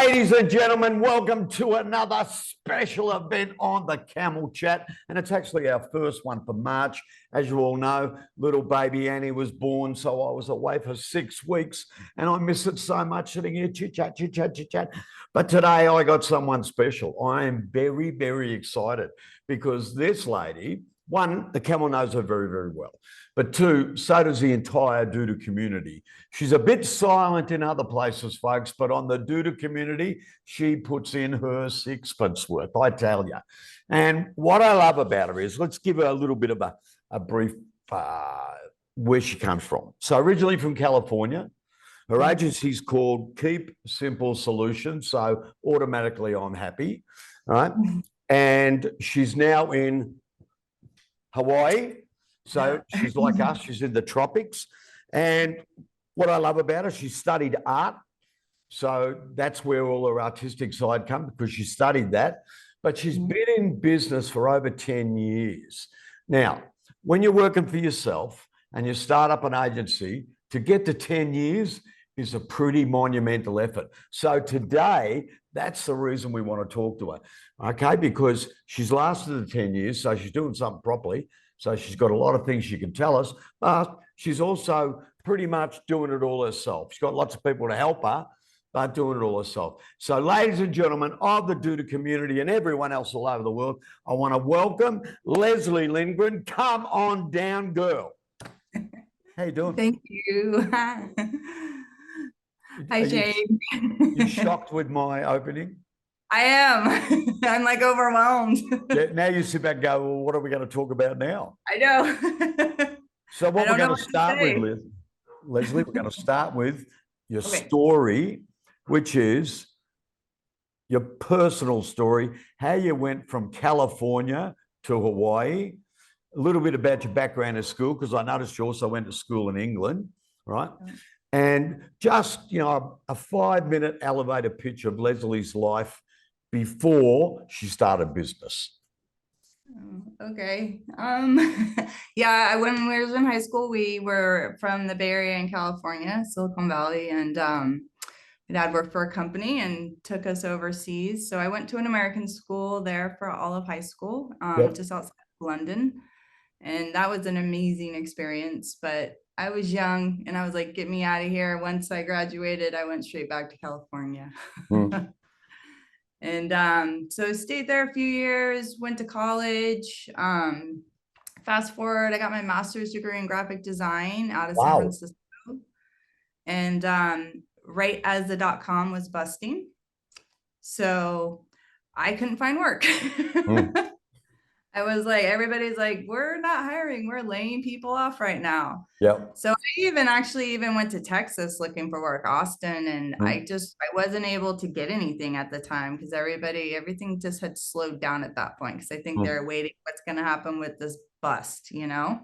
Ladies and gentlemen, welcome to another special event on the Camel Chat. And it's actually our first one for March. As you all know, little baby Annie was born, so I was away for 6 weeks and I miss it so much sitting here, chit chat, chit chat, chit chat. But today I got someone special. I am very, very excited because this lady, one, the Camel knows her very, very well. But two, so does the entire Doodoo community. She's a bit silent in other places, folks, but on the Doodoo community, she puts in her sixpence worth, I tell you. And what I love about her is, let's give her a little bit of a brief where she comes from. So originally from California, her agency's called Keep Simple Solutions. So automatically I'm happy, right? And she's now in Hawaii. So she's like us, she's in the tropics. And what I love about her, she studied art. So that's where all her artistic side comes, because she studied that. But she's been in business for over 10 years. Now, when you're working for yourself and you start up an agency, to get to 10 years is a pretty monumental effort. So today, that's the reason we want to talk to her, okay? Because she's lasted the 10 years, so she's doing something properly. So she's got a lot of things she can tell us, but she's also pretty much doing it all herself. She's got lots of people to help her, but doing it all herself. So ladies and gentlemen of the Doodoo community and everyone else all over the world, I want to welcome Lesli Lindgren. Come on down, girl. How you doing? Thank you. Hi, Shane. You shocked with my opening? I am. I'm like overwhelmed. Yeah, now you sit back and go, well, what are we going to talk about now? I know. So what we're going to start with, Lesli, we're going to start with your story, which is your personal story, how you went from California to Hawaii, a little bit about your background at school, because I noticed you also went to school in England, right? And just, you know, a 5-minute elevator pitch of Lesli's life before she started business. Okay. Yeah, when we was in high school, we were from the Bay Area in California, Silicon Valley, and my dad worked for a company and took us overseas. So I went to an American school there for all of high school, just outside of London. And that was an amazing experience, but I was young and I was like, get me out of here. Once I graduated, I went straight back to California. And so stayed there a few years, went to college. Fast forward, I got my master's degree in graphic design out of San Francisco. And right as the .com was busting. So I couldn't find work. I was like, everybody's like, we're not hiring, we're laying people off right now. So I actually went to Texas looking for work, Austin, and I wasn't able to get anything at the time because everything just had slowed down at that point, because I think they're waiting what's going to happen with this bust, you know.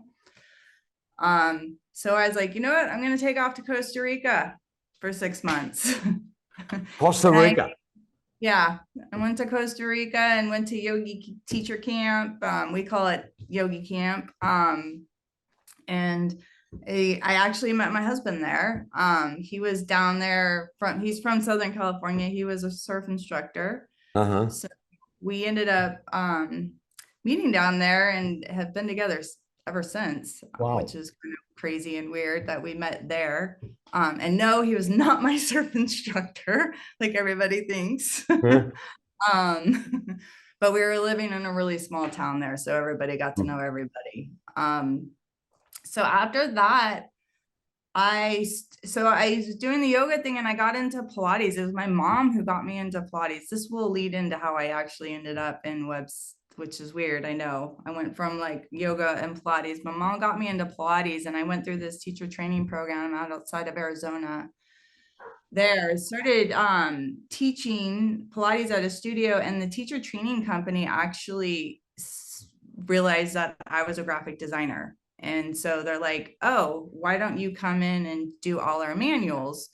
So I was like, you know what, I'm going to take off to Costa Rica for 6 months. Costa Rica. Yeah, I went to Costa Rica and went to yogi teacher camp. We call it yogi camp. And I actually met my husband there. He was down there he's from Southern California. He was a surf instructor. So we ended up meeting down there and have been together ever since, which is kind of crazy and weird that we met there. And no, he was not my surf instructor like everybody thinks. But we were living in a really small town there, so everybody got to know everybody. So after that, I was doing the yoga thing and I got into Pilates. It was my mom who got me into Pilates. This will lead into how I actually ended up in webs, which is weird. I know I went from like yoga and Pilates. My mom got me into Pilates and I went through this teacher training program outside of Arizona. There I started teaching Pilates at a studio, and the teacher training company actually realized that I was a graphic designer. And so they're like, oh, why don't you come in and do all our manuals?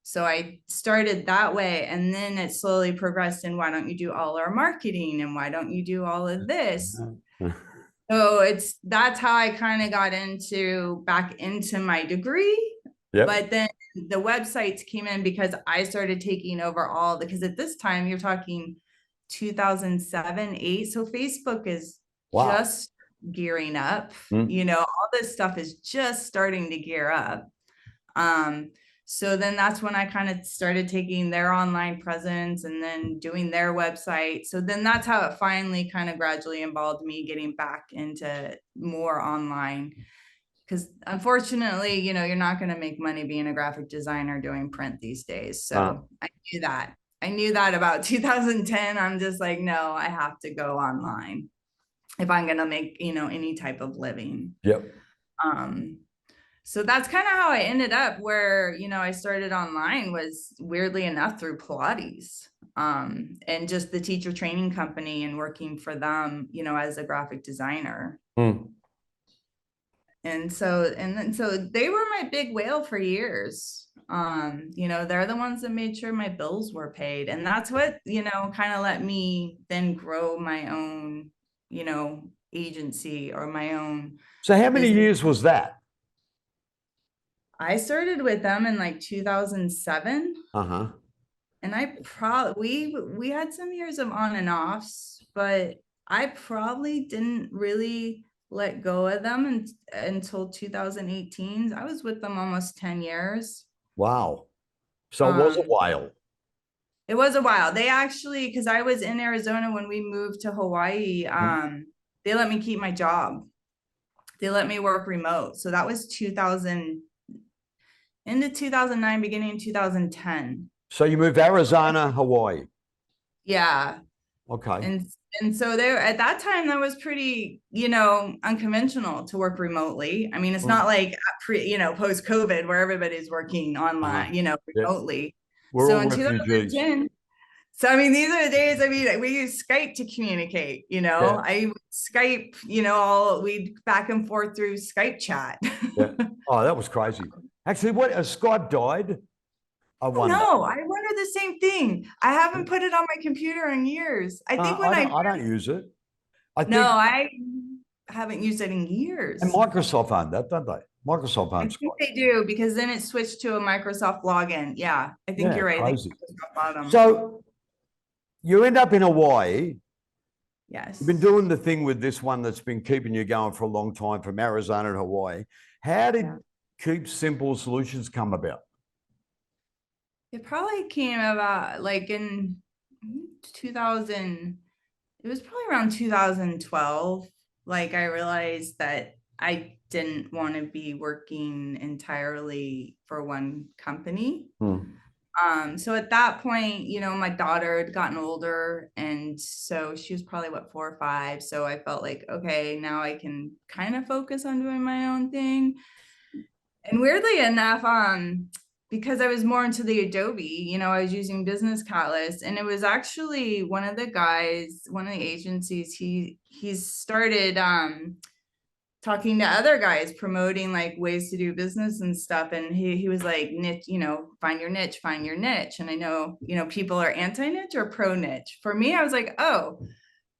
So I started that way, and then it slowly progressed in, why don't you do all our marketing, and why don't you do all of this? So that's how I kind of got back into my degree. Yep. But then the websites came in because I started taking over because at this time you're talking 2007, 8. So Facebook is Wow. just gearing up. Mm. All this stuff is just starting to gear up. So then that's when I kind of started taking their online presence and then doing their website. So then that's how it finally kind of gradually involved me getting back into more online. Because unfortunately, you're not going to make money being a graphic designer doing print these days. So I knew that. I knew that about 2010. I'm just like, no, I have to go online if I'm going to make, any type of living. Yep. So that's kind of how I ended up where, I started online was weirdly enough through Pilates, and just the teacher training company and working for them, as a graphic designer. Mm. And so they were my big whale for years. They're the ones that made sure my bills were paid. And that's what, kind of let me then grow my own, agency or my own. So how many business. years was that? I started with them in like 2007. Uh-huh. And I probably, we had some years of on and offs, but I probably didn't really let go of them until 2018. I was with them almost 10 years. Wow. So it was a Um, while. it was a while. They actually, because I was in Arizona when we moved to Hawaii, they let me keep my job. They let me work remote. So that was 2000, into 2009, beginning 2010. So you moved Arizona, Hawaii. Yeah. Okay. And so there at that time that was pretty, unconventional to work remotely. I mean, it's not like post COVID where everybody's working online, Yep. remotely. We're So all in refugees. 2010, so I mean, these are the days. I mean, we use Skype to communicate. Yeah. I Skype. All we back and forth through Skype chat. Yeah. Oh, that was crazy. Actually, what Skype died? I wonder. No, I wonder the same thing. I haven't put it on my computer in years. I think when I don't use it. I no, think, I haven't used it in years. and Microsoft owned that, don't they? Microsoft I owns think Skype. they do because then it switched to a Microsoft login. Yeah, I think Yeah, you're right. I think crazy. Microsoft bought them. So you end up in Hawaii. Yes. You've been doing the thing with this one that's been keeping you going for a long time from Arizona to Hawaii. How did Keep Simple Solutions come about? It probably came about like in 2000. It was probably around 2012. Like I realized that I didn't want to be working entirely for one company. So at that point, my daughter had gotten older, and so she was probably 4 or 5. So I felt like, okay, now I can kind of focus on doing my own thing. And weirdly enough, because I was more into the Adobe, I was using Business Catalyst, and it was actually one of the guys, one of the agencies, he's started talking to other guys promoting like ways to do business and stuff. And he was like, niche, find your niche, find your niche. And I know, people are anti-niche or pro niche. For me, I was like, oh,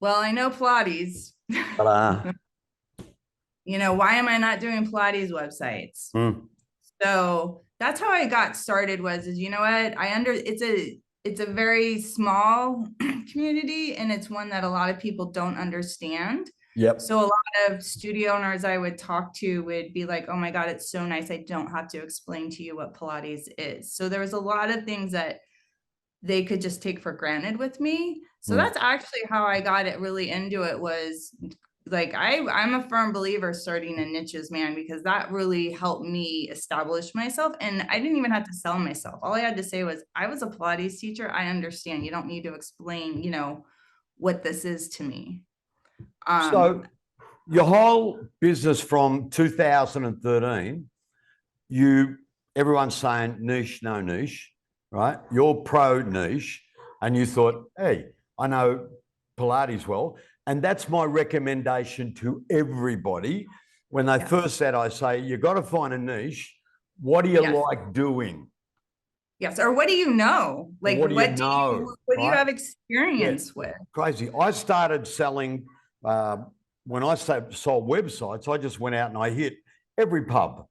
well, I know Pilates. Why am I not doing Pilates websites? So that's how I got started is you know what? It's a very small community, and it's one that a lot of people don't understand. Yep. So a lot of studio owners I would talk to would be like, oh my God, it's so nice. I don't have to explain to you what Pilates is. So there was a lot of things that they could just take for granted with me. So that's actually how I got it really into it was like, I'm a firm believer starting in niches, man, because that really helped me establish myself. And I didn't even have to sell myself. All I had to say was, I was a Pilates teacher. I understand. You don't need to explain, what this is to me. So your whole business from 2013, everyone's saying niche, no niche, right? You're pro niche, and you thought, hey, I know Pilates well, and that's my recommendation to everybody. When they first said, I say, you've got to find a niche. What do you like doing? Yes. Or what do you know? Like, what do you have experience with? Crazy. I started selling, when I sold websites, I just went out and I hit every pub.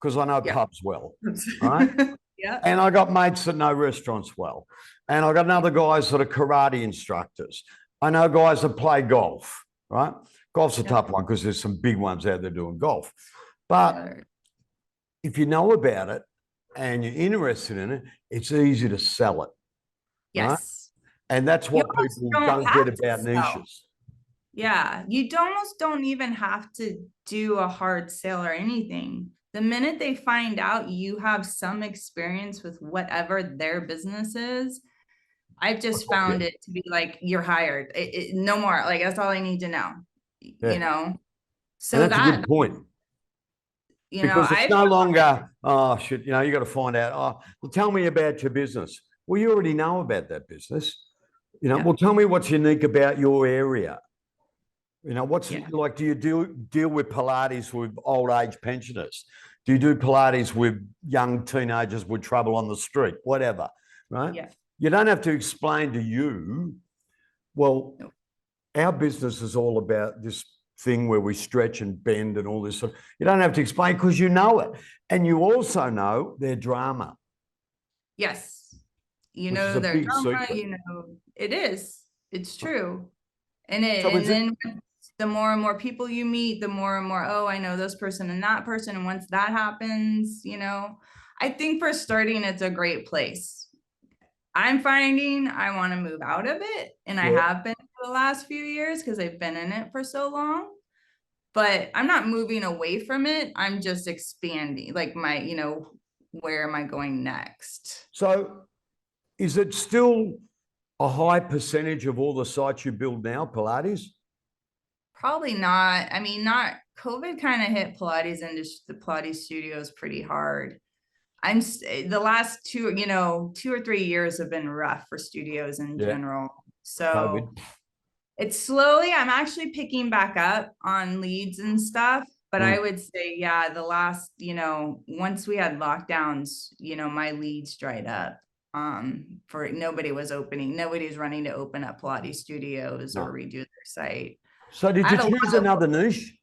because I know Yeah. pubs well, right? Yeah. And I got mates that know restaurants well. And I got other guys that are karate instructors. I know guys that play golf, right? Golf's a tough one because there's some big ones out there doing golf. But if you know about it and you're interested in it, it's easy to sell it. Right? Yes. And that's what people don't get about niches. Yeah. You almost don't even have to do a hard sale or anything. The minute they find out you have some experience with whatever their business is, I've just found it to be like, you're hired. No more. Like, that's all I need to know, you know? So and that's a good point. You because know, it's no longer, oh, shit, you know, you got to find out, oh, well, tell me about your business. Well, you already know about that business. You know, well, tell me what's unique about your area. You know, what's like, do you deal with Pilates with old age pensioners? Do you do Pilates with young teenagers with trouble on the street? Whatever, right? Yeah. You don't have to explain to you, well, our business is all about this thing where we stretch and bend and all this stuff. You don't have to explain because you know it. And you also know their drama. Yes. You know their drama, secret. you know, it is. It's true. And then the more and more people you meet, the more and more, oh, I know this person and that person. And once that happens, you know, I think for starting, it's a great place. I'm finding I want to move out of it. And I have been for the last few years because I've been in it for so long. But I'm not moving away from it. I'm just expanding, like my, you know, where am I going next? So is it still a high percentage of all the sites you build now, Pilates? Probably not. I mean, not COVID kind of hit Pilates industry, the Pilates studios pretty hard. The last 2 or 3 years have been rough for studios in general. So COVID. It's slowly, I'm actually picking back up on leads and stuff, but I would say, the last, once we had lockdowns, my leads dried up. For nobody was opening, nobody's running to open up Pilates studios or redo their site. So did you choose another niche?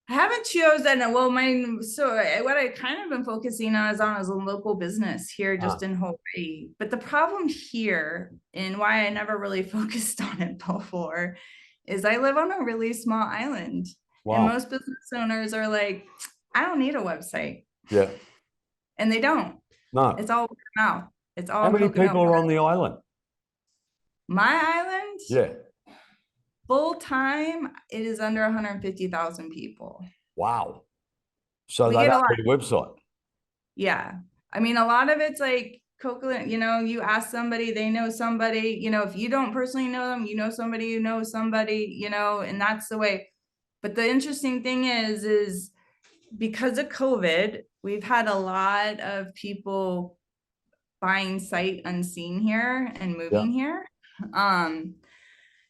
I haven't chosen. Well, what I kind of been focusing on is a local business here just in Hawaii. But the problem here, and why I never really focused on it before, is I live on a really small island. Wow. And most business owners are like, I don't need a website. Yeah. And they don't. No. It's all word of mouth. It's all. How many people are on the island? My island? Yeah. Full time, it is under 150,000 people. Wow. So they don't need a website. Yeah. I mean, a lot of it's like Coqueland, you ask somebody, they know somebody, if you don't personally know them, you know somebody who knows somebody, and that's the way. But the interesting thing is because of COVID, we've had a lot of people buying sight unseen here and moving here.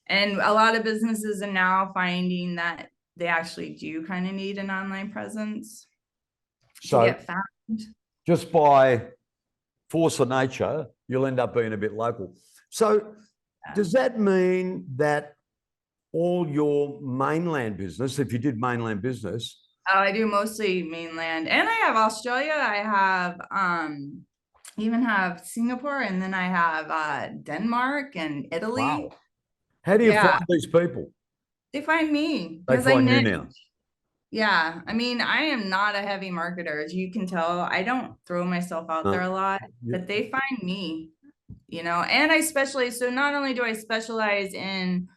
And a lot of businesses are now finding that they actually do kind of need an online presence to get found. Just by force of nature, you'll end up being a bit local. So does that mean that all your mainland business, if you did mainland business? Oh, I do mostly mainland. And I have Australia. I have even have Singapore, and then I have Denmark and Italy. Wow. How do you find these people? They find me. They find you now. Yeah. I mean, I am not a heavy marketer, as you can tell. I don't throw myself out there a lot, but they find me, and I specialize. So not only do I specialize in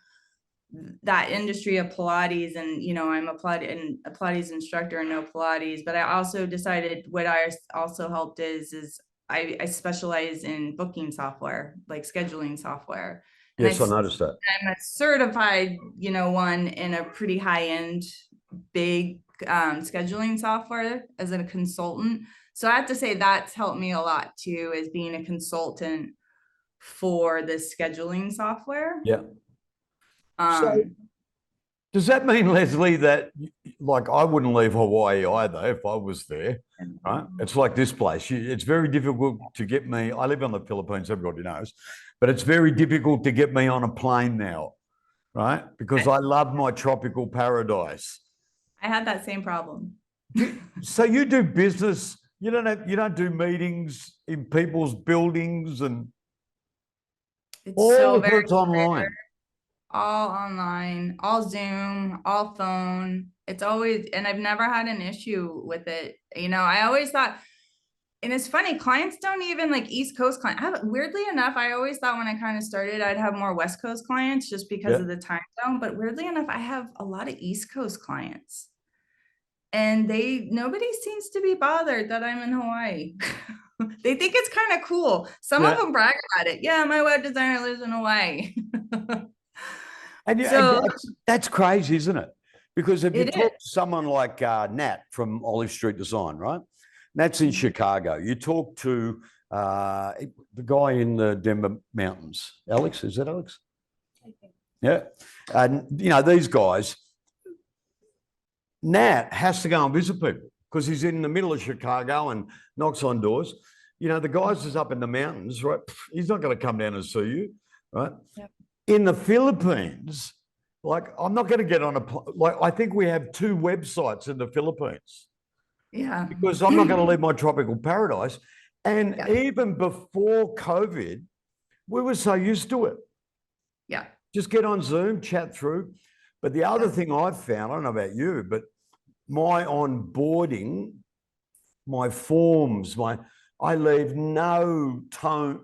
that industry of Pilates, and, I'm a Pilates instructor and no Pilates, but I also decided what I also helped is I specialize in booking software, like scheduling software. Yes, I noticed that. I'm a certified, one in a pretty high-end, big scheduling software as a consultant. So I have to say that's helped me a lot too, as being a consultant for the scheduling software. Yeah. So does that mean, Leslie, that like I wouldn't leave Hawaii either if I was there, right? It's like this place. It's very difficult to get me. I live on the Philippines, everybody knows, but it's very difficult to get me on a plane now, right? Because I love my tropical paradise. I had that same problem. So you do business. You don't do meetings in people's buildings and It's all so of very it's online. all online, all Zoom, all phone. It's always, and I've never had an issue with it. I always thought, and it's funny, clients don't even like East Coast clients. Weirdly enough, I always thought when I kind of started, I'd have more West Coast clients just because of the time zone. But weirdly enough, I have a lot of East Coast clients. And nobody seems to be bothered that I'm in Hawaii. They think it's kind of cool. Some of them brag about it. Yeah, my web designer lives in Hawaii. And that's crazy, isn't it? Because if you talk to is. someone like Nat from Olive Street Design, right? Nat's in Chicago. You talk to the guy in the Denver mountains. Alex, is that Alex? I think. Yeah. And, these guys, Nat has to go and visit people because he's in the middle of Chicago and knocks on doors. The guys is up in the mountains, right? He's not going to come down and see you, right? Yep. In the Philippines, like I'm not going to get on I think we have 2 websites in the Philippines. Yeah. Because I'm not going to leave my tropical paradise. And even before COVID, we were so used to it. Yeah. Just get on Zoom, chat through. But the other thing I've found, I don't know about you, but my onboarding, my forms, I leave no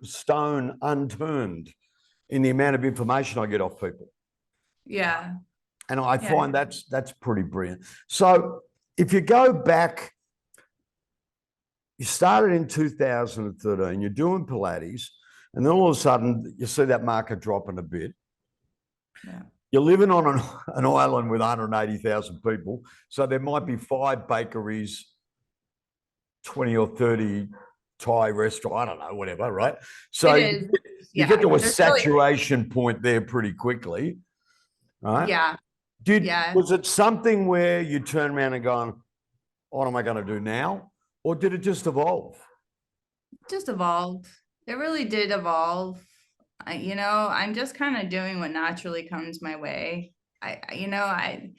stone unturned in the amount of information I get off people. Yeah. And I find that's pretty brilliant. So if you go back, you started in 2013, you're doing Pilates, and then all of a sudden you see that market dropping a bit. Yeah. You're living on an island with 180,000 people. So there might be 5 bakeries, 20 or 30 Thai restaurants, I don't know, whatever, right? So you get to a saturation point there pretty quickly, right? Yeah. Was it something where you turn around and going, what am I going to do now? Or did it just evolve? Just evolved. It really did evolve. I'm just kind of doing what naturally comes my way. That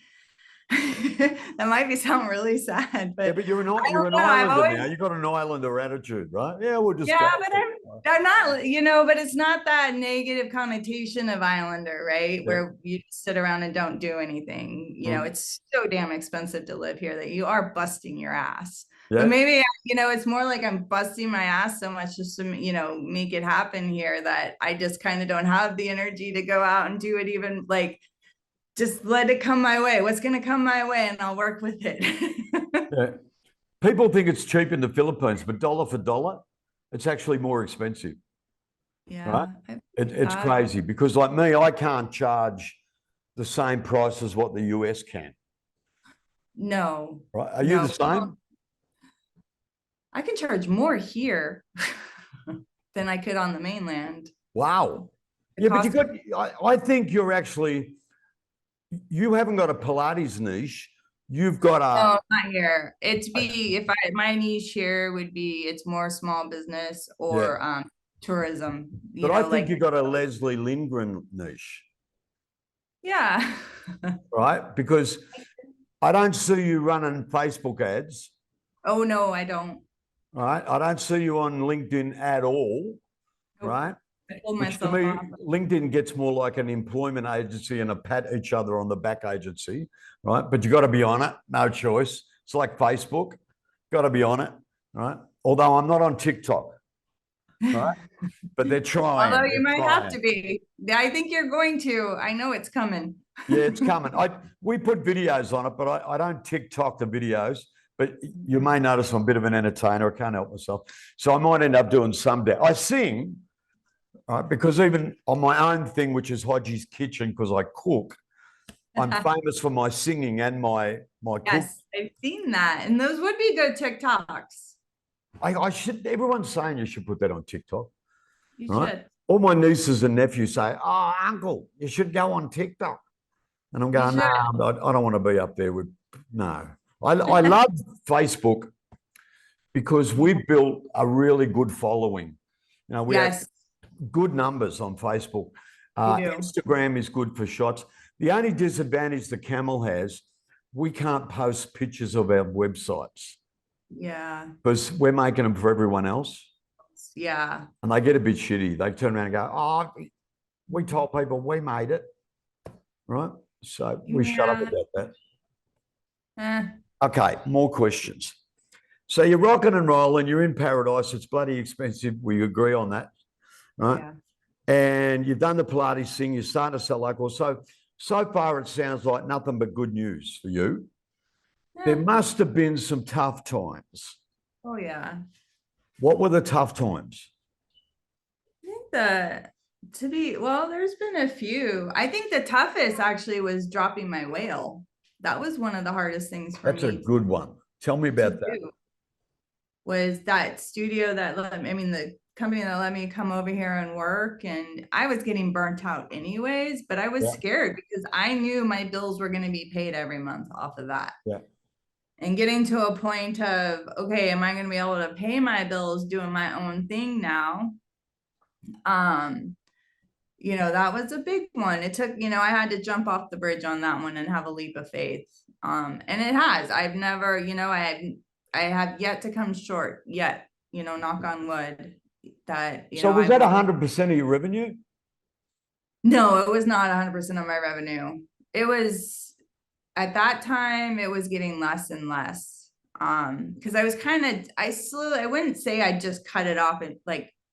might sound really sad, but but you're an islander now. You've got an islander attitude, right? Yeah, we'll just go. But I'm not, but it's not that negative connotation of islander, right? Where you sit around and don't do anything. It's so damn expensive to live here that you are busting your ass. But maybe, it's more like I'm busting my ass so much just to, make it happen here that I just kind of don't have the energy to go out and do it, even like, just let it come my way. What's going to come my way, and I'll work with it. People think it's cheap in the Philippines, but dollar for dollar, it's actually more expensive. Yeah. Right? It's crazy because like me, I can't charge the same price as what the US can. No. Right? Are you the same? I can charge more here than I could on the mainland. Wow. But I think you haven't got a Pilates niche. You've got No, not here. My niche here would be, it's more small business or tourism. But I think you've got a Lesli Lindgren niche. Yeah. Right? Because I don't see you running Facebook ads. Oh, no, I don't. Right? I don't see you on LinkedIn at all. Nope. Right? Which to me, LinkedIn gets more like an employment agency and a pat each other on the back agency, right? But you got to be on it, no choice. It's like Facebook, got to be on it, right? Although I'm not on TikTok, right? But they're trying. Although you might have to be. I think you're going to. I know it's coming. Yeah, it's coming. We put videos on it, but I don't TikTok the videos. But you may notice I'm a bit of an entertainer. I can't help myself. So I might end up doing some. I sing. Right, because even on my own thing, which is Hodgie's Kitchen, because I cook, I'm famous for my singing and my Yes, I've seen that, and those would be good TikToks. I should. Everyone's saying you should put that on TikTok. You should. All my nieces and nephews say, "Oh, Uncle, you should go on TikTok," and I'm going, "No, I don't want to be up there with." No, I love Facebook because we built a really good following. We have good numbers on Facebook. Instagram is good for shots. The only disadvantage TheCamel has, we can't post pictures of our websites Yeah. because we're making them for everyone else. Yeah. And they get a bit shitty. They turn around and go, oh, we told people we made it. Right? So we shut up Yeah. about that. Eh. Okay, more questions. So you're rocking and rolling, you're in paradise. It's bloody expensive. We agree on that. Right? Yeah. And you've done the Pilates thing, you're starting to sell alcohol. So far it sounds like nothing but good news for you. There must have been some tough times. Oh yeah. What were the tough times? I think there's been a few. I think the toughest actually was dropping my whale. That was one of the hardest things for me. That's a good one. Tell me about that. Was that studio that the company that let me come over here and work, and I was getting burnt out anyways, but I was scared because I knew my bills were going to be paid every month off of that. Yeah. And getting to a point of, okay, am I going to be able to pay my bills doing my own thing now? That was a big one. It took, I had to jump off the bridge on that one and have a leap of faith. And it has. I've never, I have yet to come short yet, knock on wood. So was that 100% of your revenue? No, it was not 100% of my revenue. It was, at that time, it was getting less and less. Because I was I wouldn't say I just cut it off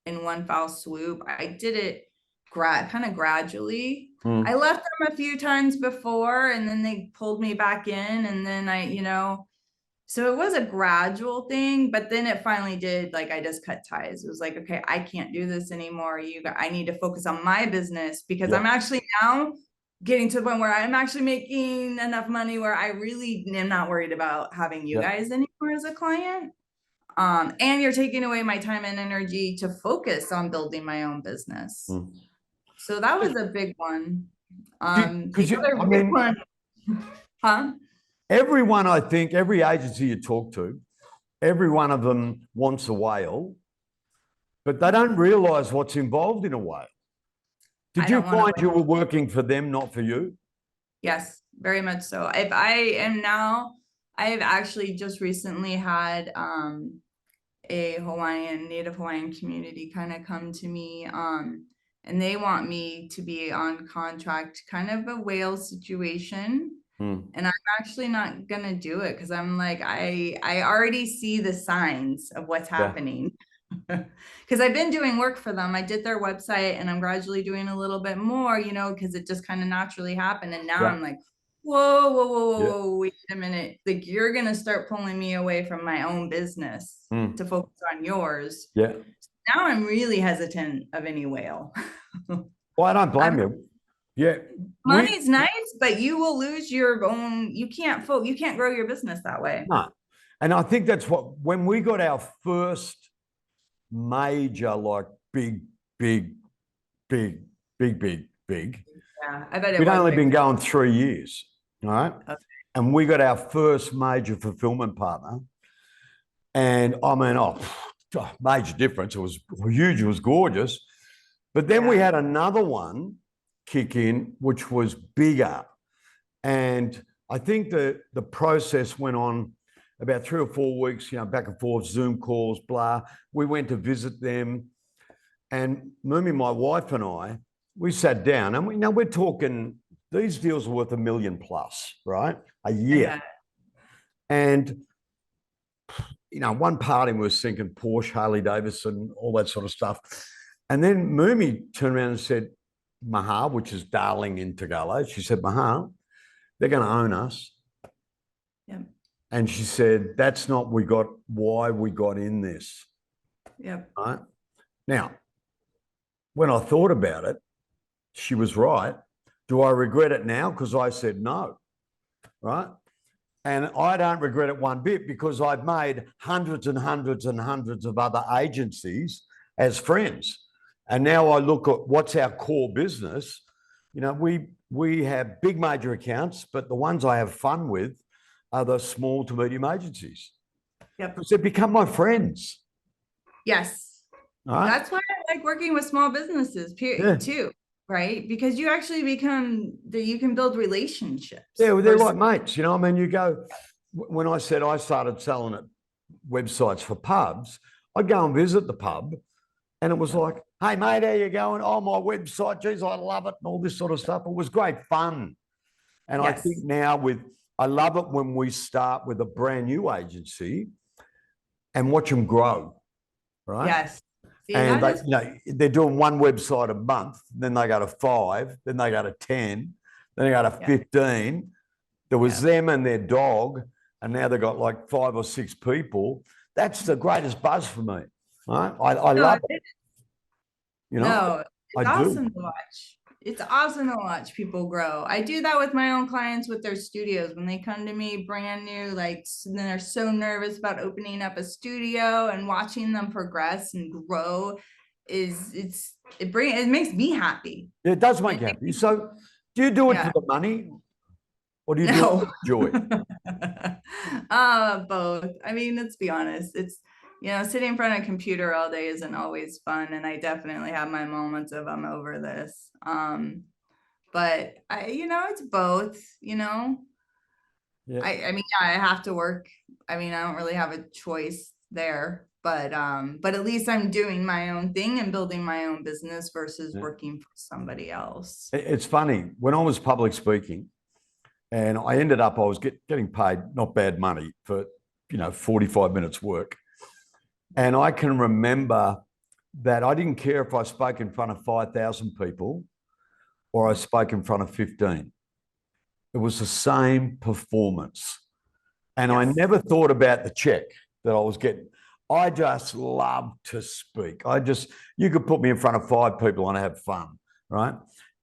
in one foul swoop. I did it kind of gradually. I left them a few times before, and then they pulled me back in, and then so it was a gradual thing, but then it finally did, I just cut ties. It was like, okay, I can't do this anymore. I need to focus on my business, because I'm actually now getting to the point where I'm actually making enough money where I really am not worried about having you guys anymore as a client. And you're taking away my time and energy to focus on building my own business. So that was a big one. Everyone, I think, every agency you talk to, every one of them wants a whale, but they don't realize what's involved in a whale. Did you find you were working for them, not for you? Yes, very much so. If I am now, I have actually just recently had a Native Hawaiian community kind of come to me, and they want me to be on contract, kind of a whale situation. And I'm actually not gonna do it because I'm like, I already see the signs of what's happening. Because I've been doing work for them. I did their website, and I'm gradually doing a little bit more, because it just kind of naturally happened. And now I'm like, whoa, wait a minute. Like, you're gonna start pulling me away from my own business to focus on yours. Yeah. Now I'm really hesitant of any whale. Well, I don't blame you. Yeah. Money's nice, but you will lose your own. You can't grow your business that way. No. And I think that's when we got our first major, big. Yeah, I bet we'd only been going 3 years, right? Okay. And we got our first major fulfillment partner. And I mean, major difference. It was huge. It was gorgeous. But then we had another one kick in, which was bigger. And I think the process went on about 3 or 4 weeks, back and forth, Zoom calls, blah. We went to visit them. And Mumi, my wife, and I, we sat down, and we're talking, these deals are worth $1 million plus, right? A year. And, one party was thinking Porsche, Harley Davidson, all that sort of stuff. And then Mumi turned around and said, Maha, which is darling in Tagalog, she said, Maha, they're going to own us. Yep. And she said, that's not why we got in this. Yep. Right? Now, when I thought about it, she was right. Do I regret it now? Because I said no, right? And I don't regret it one bit, because I've made hundreds and hundreds and hundreds of other agencies as friends. And now I look at what's our core business. We have big major accounts, but the ones I have fun with are the small to medium agencies. Yep. Because they've become my friends. Yes. Right? That's why I like working with small businesses too. right? Because you actually become that you can build relationships. Yeah, well, they're like mates, you know. I mean, you go, when I said I started selling at websites for pubs, I'd go and visit the pub and it was like, hey, mate, how you going? Oh, my website, geez, I love it, and all this sort of stuff. It was great fun. And I think now I love it when we start with a brand new agency and watch them grow, right? Yes. See, and they, they're doing one website a month, then they go to 5, then they go to 10, then they go to 15. There was them and their dog, and now they've got like 5 or 6 people. That's the greatest buzz for me. Right? I love it. You know, no, it's I awesome do. to watch. It's awesome to watch people grow. I do that with my own clients with their studios. When they come to me brand new, like then they're so nervous about opening up a studio, and watching them progress and grow it makes me happy. Yeah, it does make you happy. So do you do it for the money, or do you do it for joy? Both. I mean, let's be honest. It's, sitting in front of a computer all day isn't always fun. And I definitely have my moments of I'm over this. But it's both, Yeah. I mean, I have to work. I mean, I don't really have a choice there, but at least I'm doing my own thing and building my own business versus working for somebody else. It's funny. When I was public speaking, and I ended up, I was getting paid not bad money for, 45 minutes work. And I can remember that I didn't care if I spoke in front of 5,000 people or I spoke in front of 15. It was the same performance. And I never thought about the check that I was getting. I just love to speak. You could put me in front of 5 people and have fun, right?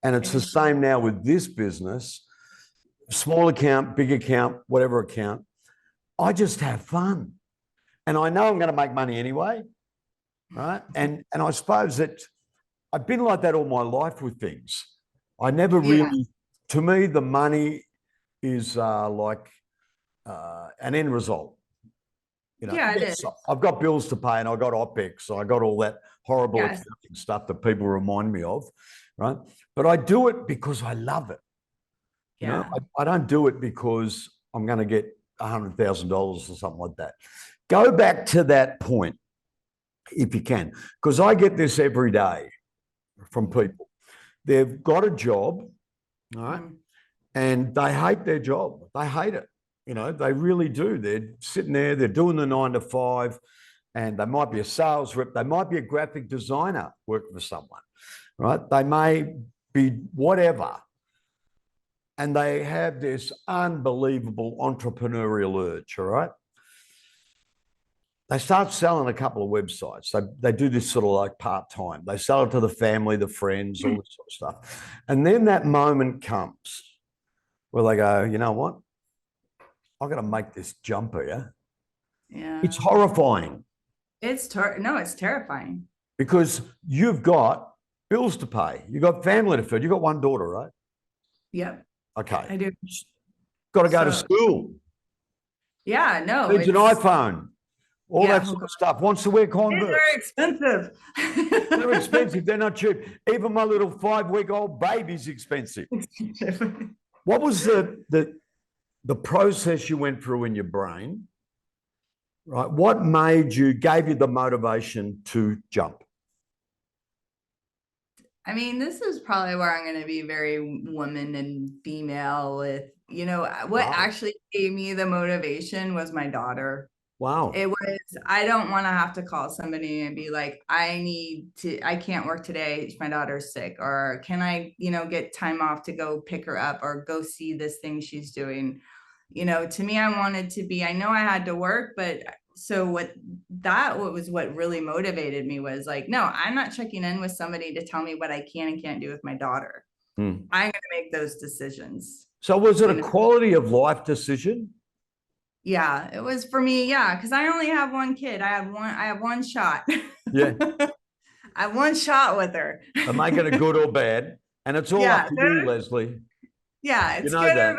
And it's the same now with this business. Small account, big account, whatever account, I just have fun. And I know I'm going to make money anyway, right? And I suppose that I've been like that all my life with things. I never really, to me, the money is like an end result. It is. I've got bills to pay and I've got OPEX, so I got all that horrible accounting stuff that people remind me of, right? But I do it because I love it. I don't do it because I'm going to get $100,000 or something like that. Go back to that point if you can, because I get this every day from people. They've got a job, right? And they hate their job. They hate it. They really do. They're sitting there, they're doing the 9 to 5, and they might be a sales rep. They might be a graphic designer working for someone, right? They may be whatever. And they have this unbelievable entrepreneurial urge, all right? They start selling a couple of websites. They do this sort of like part-time. They sell it to the family, the friends, all this sort of stuff. And then that moment comes where they go, you know what? I've got to make this jump here. Yeah. It's horrifying. It's terrifying. Because you've got bills to pay. You've got family to feed. You've got one daughter, right? Yep. Okay. I do. Got to go to school. Yeah, no. Needs an iPhone. All that sort of stuff. Wants to wear Converse. They're expensive. They're expensive. They're not cheap. Even my little 5-week-old baby's expensive. What was the process you went through in your brain? Right. What gave you the motivation to jump? I mean, this is probably where I'm going to be very woman and female with, what actually gave me the motivation was my daughter. Wow. It was, I don't want to have to call somebody and be like, I can't work today. My daughter's sick. Or can I, get time off to go pick her up or go see this thing she's doing? To me, I wanted to be, I know I had to work, but what was what really motivated me was like, no, I'm not checking in with somebody to tell me what I can and can't do with my daughter. I'm going to make those decisions. So was it a quality of life decision? Yeah, it was for me. Yeah. Cause I only have one kid. I have one shot. Yeah. I have one shot with her. To make it a good or bad. And it's all up to you, Leslie. Yeah. It's good that.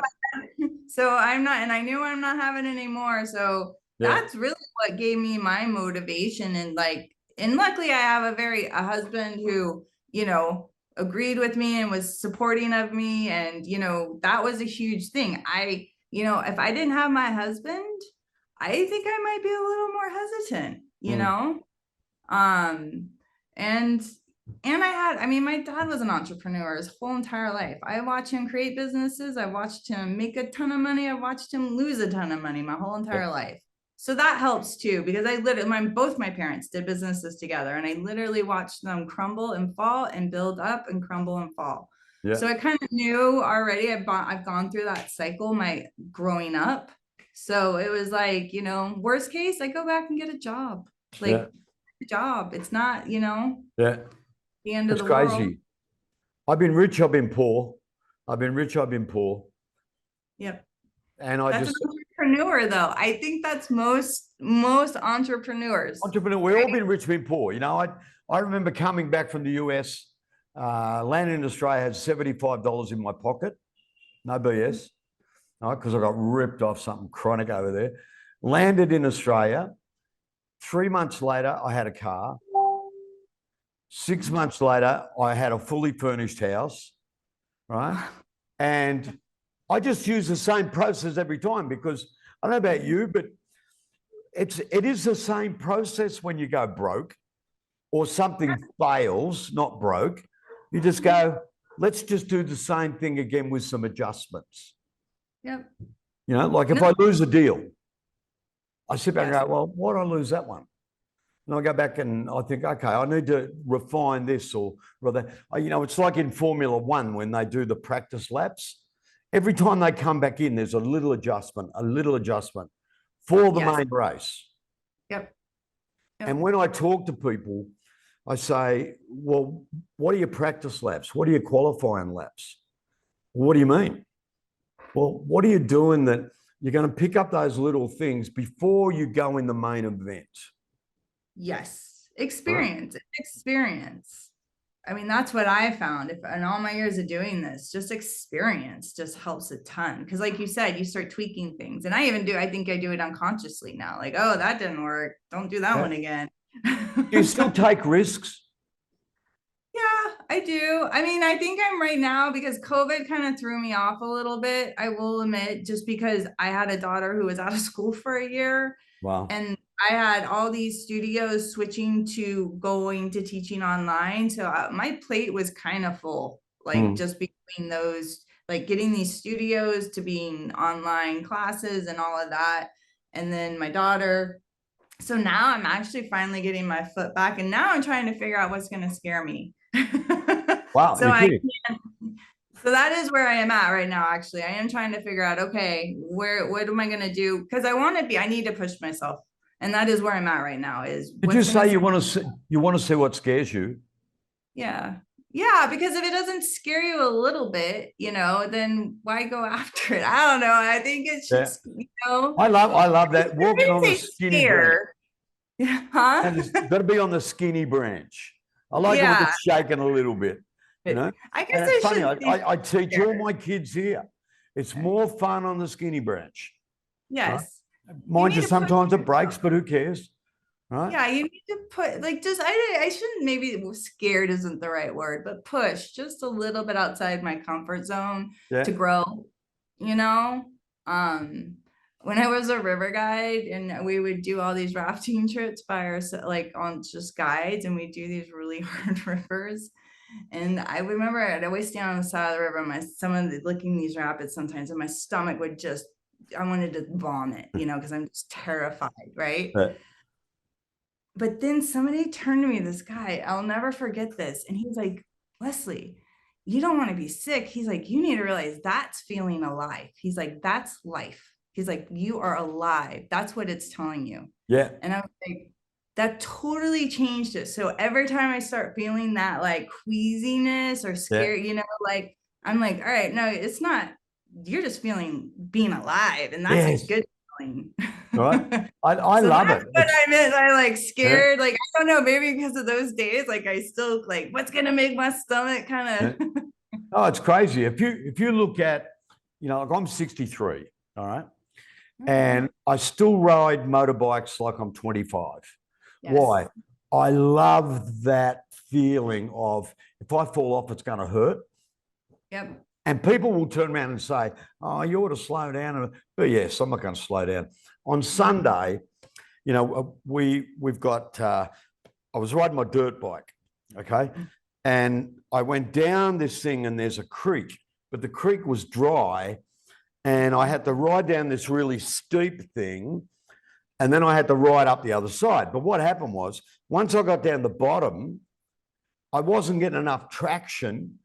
So I'm not, and I knew I'm not having it anymore. So that's really what gave me my motivation. And luckily I have a husband who, agreed with me and was supporting of me. And, you know, that was a huge thing. You know, if I didn't have my husband, I think I might be a little more hesitant, you know? And I mean, my dad was an entrepreneur his whole entire life. I watched him create businesses. I watched him make a ton of money. I watched him lose a ton of money my whole entire life. So that helps too, because I literally, both my parents did businesses together, and I literally watched them crumble and fall and build up and crumble and fall. Yeah. So I kind of knew already. I've gone through that cycle my growing up. So it was like, you know, worst case, I go back and get a job. Like, job. It's not, you know, the end of the world. It's crazy. I've been rich, I've been poor. I've been rich, I've been poor. Yep. And that's an entrepreneur, though. I think that's most entrepreneurs. We've all been rich, been poor. You know, I remember coming back from the US, landing in Australia, had $75 in my pocket. No BS. Because I got ripped off something chronic over there. Landed in Australia. 3 months later, I had a car. 6 months later, I had a fully furnished house, right? And I just use the same process every time, because I don't know about you, but it is the same process when you go broke or something fails, not broke. You just go, let's just do the same thing again with some adjustments. Yep. You know, like if I lose a deal, I sit back and go, well, why did I lose that one? And I go back and I think, okay, I need to refine this, or rather, you know, it's like in Formula One when they do the practice laps. Every time they come back in, there's a little adjustment for the main race. Yep. And when I talk to people, I say, well, what are your practice laps? What are your qualifying laps? What do you mean? Well, what are you doing that you're going to pick up those little things before you go in the main event? Yes. Experience. I mean, that's what I found. If in all my years of doing this, just experience just helps a ton. Because like you said, you start tweaking things. And I think I do it unconsciously now. Like, oh, that didn't work. Don't do that one again. Do you still take risks? Yeah, I do. I mean, I think I'm right now, because COVID kind of threw me off a little bit, I will admit, just because I had a daughter who was out of school for a year. Wow. And I had all these studios switching to going to teaching online. So my plate was kind of full, like just between those, like getting these studios to being online classes and all of that. And then my daughter. So now I'm actually finally getting my foot back, and now I'm trying to figure out what's going to scare me. Wow. So so that is where I am at right now. Actually, I am trying to figure out, okay, what am I going to do? Because I need to push myself. And that is where I'm at right now. Did you say you want to see what scares you? Yeah. Yeah, because if it doesn't scare you a little bit, you know, then why go after it? I don't know. I think it's just, you know. I love that. Walking on the skinny branch. Huh? And it's got to be on the skinny branch. I like it when it's shaking a little bit. You know? I guess it's funny. I teach all my kids here. It's more fun on the skinny branch. Yes. Right? Mind you, sometimes it breaks, but who cares? Right? Yeah, you need to put, like, just I shouldn't, maybe scared isn't the right word, but push just a little bit outside my comfort zone to grow, you know. When I was a river guide, and we would do all these rafting trips by ourselves, like on just guides, and we do these really hard rivers. And I remember I'd always stand on the side of the river, looking these rapids sometimes, and my stomach would just, I wanted to vomit, you know, because I'm just terrified, right? But then somebody turned to me, this guy, I'll never forget this. And he's like, Lesli, you don't want to be sick. He's like, you need to realize that's feeling alive. He's like, that's life. He's like, you are alive. That's what it's telling you. Yeah. And I was like, that totally changed it. So every time I start feeling that like queasiness or scary, you know, like, I'm like, all right, no, it's not, you're just feeling being alive. And that's a good feeling. Right. I love it. What I meant. I like scared, like, I don't know, maybe because of those days, like I still like, what's going to make my stomach kind of. Oh, it's crazy. If you look at, you know, like I'm 63, all right. And I still ride motorbikes like I'm 25. Yes. Why? I love that feeling of if I fall off, it's going to hurt. Yep. And people will turn around and say, oh, you ought to slow down. But yes, I'm not going to slow down. On Sunday, you know, we've got, I was riding my dirt bike, okay? And I went down this thing and there's a creek, but the creek was dry and I had to ride down this really steep thing and then I had to ride up the other side. But what happened was, once I got down the bottom, I wasn't getting enough traction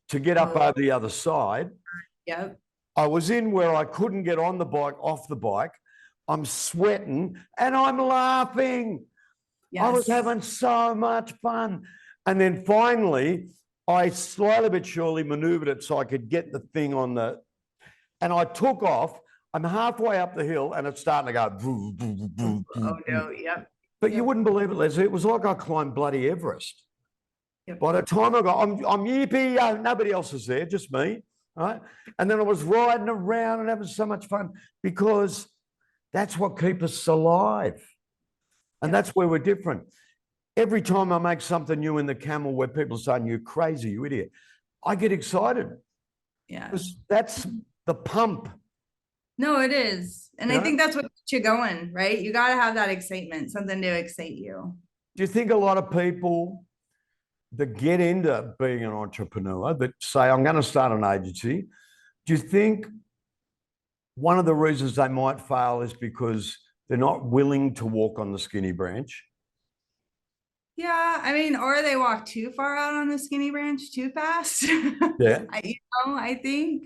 to get up over the other side. Yep. I was in where I couldn't get on the bike, off the bike. I'm sweating and I'm laughing. Yes. I was having so much fun. And then finally, I slowly but surely maneuvered it so I could get the thing on the, and I took off. I'm halfway up the hill and it's starting to go. Oh no, yep. But you wouldn't believe it, Leslie. It was like I climbed bloody Everest. Yep. By the time I got, I'm yippee, nobody else is there, just me, right? And then I was riding around and having so much fun because that's what keeps us alive. And that's where we're different. Every time I make something new in the Camel where people are saying, you're crazy, you idiot, I get excited. Yeah. Because that's the pump. No, it is. And I think that's what keeps you going, right? You got to have that excitement, something to excite you. Do you think a lot of people that get into being an entrepreneur that say, I'm going to start an agency, do you think one of the reasons they might fail is because they're not willing to walk on the skinny branch? Yeah, I mean, or they walk too far out on the skinny branch too fast. Yeah. I think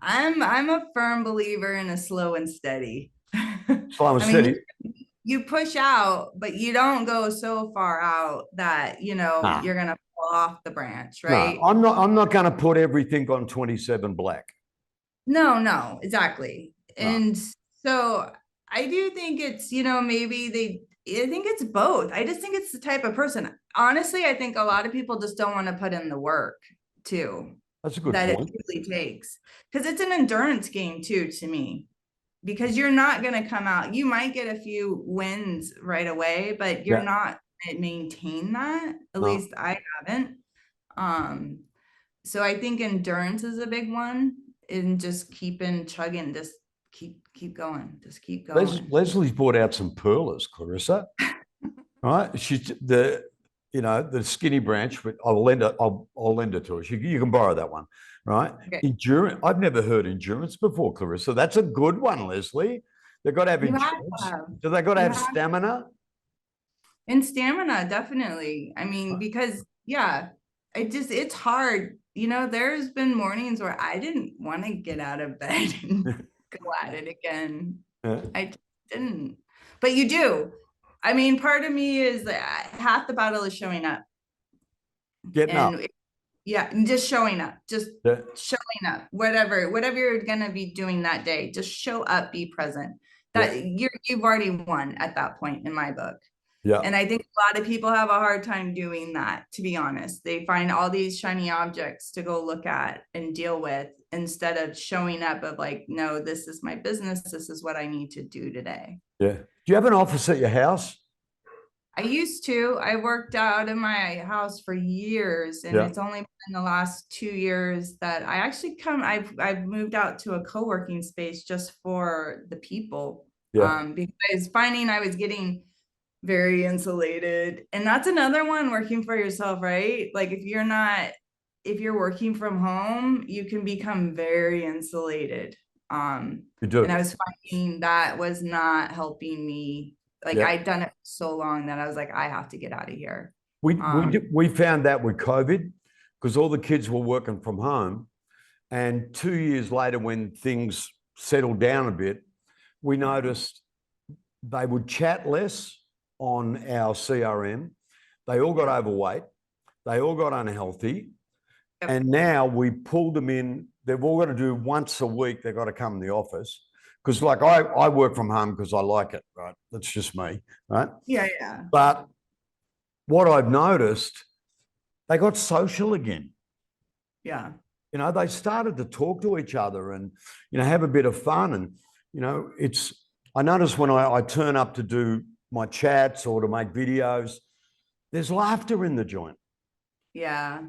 I'm a firm believer in a slow and steady. Slow and steady. You push out, but you don't go so far out that, you know, you're going to fall off the branch, right? No, I'm not going to put everything on 27 black. No, exactly. No. And so I do think it's, you know, maybe I think it's both. I just think it's the type of person. Honestly, I think a lot of people just don't want to put in the work too. That's a good point. It really takes. Because it's an endurance game too, to me. Because you're not going to come out. You might get a few wins right away, but you're not going to maintain that. At least I haven't. So I think endurance is a big one, and just keeping chugging, just keep going, just keep going. Leslie's brought out some pearlers, Clarissa. Right? She's the skinny branch, but I'll lend it to her. You can borrow that one, right? Okay. Endurance. I've never heard endurance before, Clarissa. That's a good one, Leslie. They've got to have endurance. Do they got to have stamina? And stamina, definitely. I mean, because it's hard. You know, there's been mornings where I didn't want to get out of bed and go at it again. I didn't, but you do. I mean, part of me is half the battle is showing up. Getting up. And just showing up, showing up, whatever you're going to be doing that day, just show up, be present. You've already won at that point in my book. Yeah. And I think a lot of people have a hard time doing that, to be honest. They find all these shiny objects to go look at and deal with instead of showing up of like, no, this is my business. This is what I need to do today. Yeah. Do you have an office at your house? I used to. I worked out of my house for years, and it's only been the last 2 years that I actually I've moved out to a co-working space just for the people. Because finding I was getting very insulated. And that's another one, working for yourself, right? Like if you're working from home, you can become very insulated. You do. And I was finding that was not helping me. Like I'd done it for so long that I was like, I have to get out of here. We found that with COVID, because all the kids were working from home. And 2 years later, when things settled down a bit, we noticed they would chat less on our CRM. They all got overweight. They all got unhealthy. Yep. And now we pulled them in. They've all got to do once a week. They've got to come in the office. Because like I work from home because I like it, right? That's just me, right? Yeah. But what I've noticed, they got social again. Yeah. You know, they started to talk to each other and, you know, have a bit of fun. And, you know, I notice when I turn up to do my chats or to make videos, there's laughter in the joint. Yeah.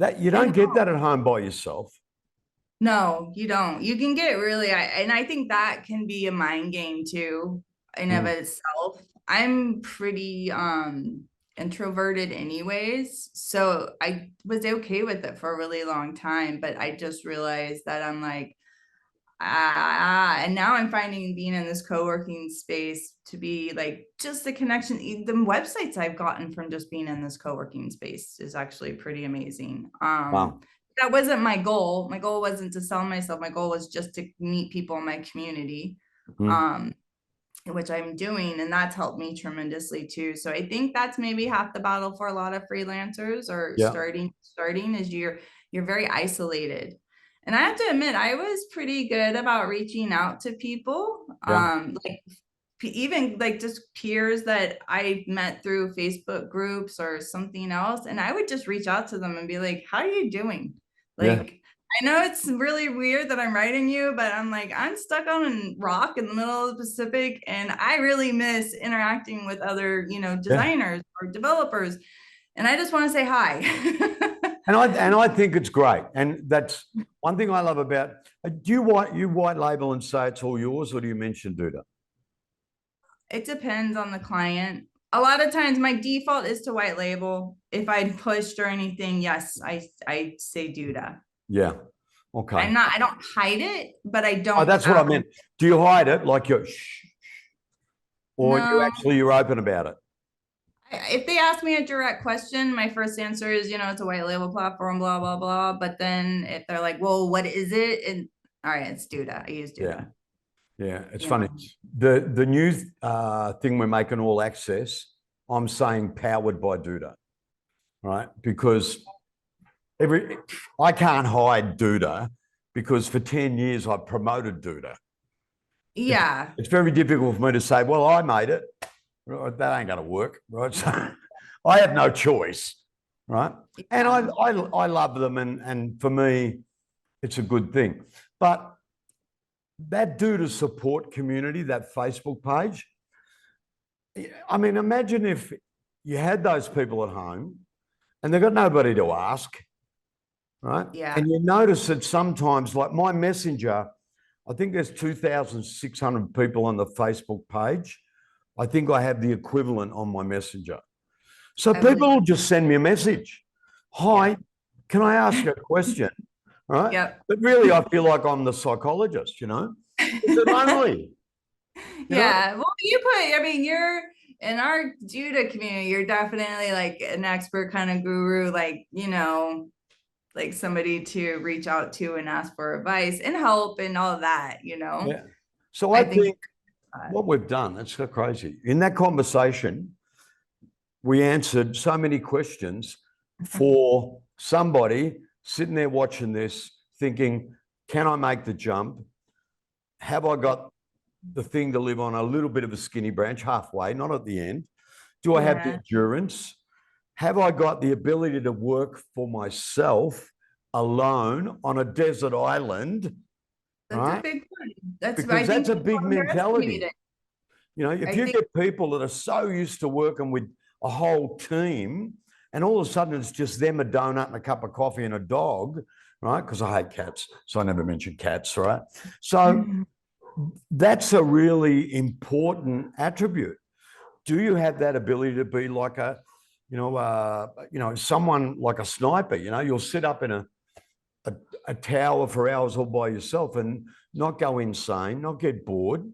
That you don't get that at home by yourself. No, you don't. You can get really, and I think that can be a mind game too, in of itself. I'm pretty introverted anyways, so I was okay with it for a really long time, but I just realized that I'm like, and now I'm finding being in this co-working space to be like just the connection. The websites I've gotten from just being in this co-working space is actually pretty amazing. Wow. That wasn't my goal. My goal wasn't to sell myself. My goal was just to meet people in my community, which I'm doing, and that's helped me tremendously too. So I think that's maybe half the battle for a lot of freelancers or starting is you're very isolated. And I have to admit, I was pretty good about reaching out to people, like even like just peers that I met through Facebook groups or something else. And I would just reach out to them and be like, how are you doing? Like, I know it's really weird that I'm writing you, but I'm like, I'm stuck on a rock in the middle of the Pacific, and I really miss interacting with other, designers or developers. And I just want to say hi. And I think it's great. And that's one thing I love about, do you white label and say it's all yours, or do you mention Duda? It depends on the client. A lot of times my default is to white label. If I pushed or anything, yes, I say Duda. Yeah. Okay. I don't hide it, but I don't. Oh, that's what I meant. Do you hide it like you're shh, or No. you're open about it? If they ask me a direct question, my first answer is, it's a white label platform, blah, blah, blah. But then if they're like, well, what is it? And all right, it's Duda. I use Duda. Yeah, it's funny. The new thing we're making all access, I'm saying powered by Duda, right? Because I can't hide Duda because for 10 years I promoted Duda. Yeah. It's very difficult for me to say, well, I made it. Right? That ain't going to work, right? So I have no choice, right? Yeah. And I love them, and for me, it's a good thing. But that Duda support community, that Facebook page, I mean, imagine if you had those people at home and they've got nobody to ask, right? Yeah. And you notice that sometimes, like my messenger, I think there's 2,600 people on the Facebook page. I think I have the equivalent on my messenger. So people will just send me a message. Hi, can I ask you a question? Right? Yep. But really, I feel like I'm the psychologist, Is it lonely? Yeah. Well, you're in our Judah community, you're definitely like an expert kind of guru, like, like somebody to reach out to and ask for advice and help and all of that, Yeah. So I think what we've done, it's so crazy. In that conversation, we answered so many questions for somebody sitting there watching this, thinking, can I make the jump? Have I got the thing to live on a little bit of a skinny branch, halfway, not at the end? Do I have the endurance? Have I got the ability to work for myself alone on a desert island? That's a big one. That's a big mentality. If you get people that are so used to working with a whole team, and all of a sudden it's just them, a donut and a cup of coffee and a dog, right? Because I hate cats, so I never mention cats, right? So that's a really important attribute. Do you have that ability to be like someone like a sniper? You'll sit up in a tower for hours all by yourself and not go insane, not get bored,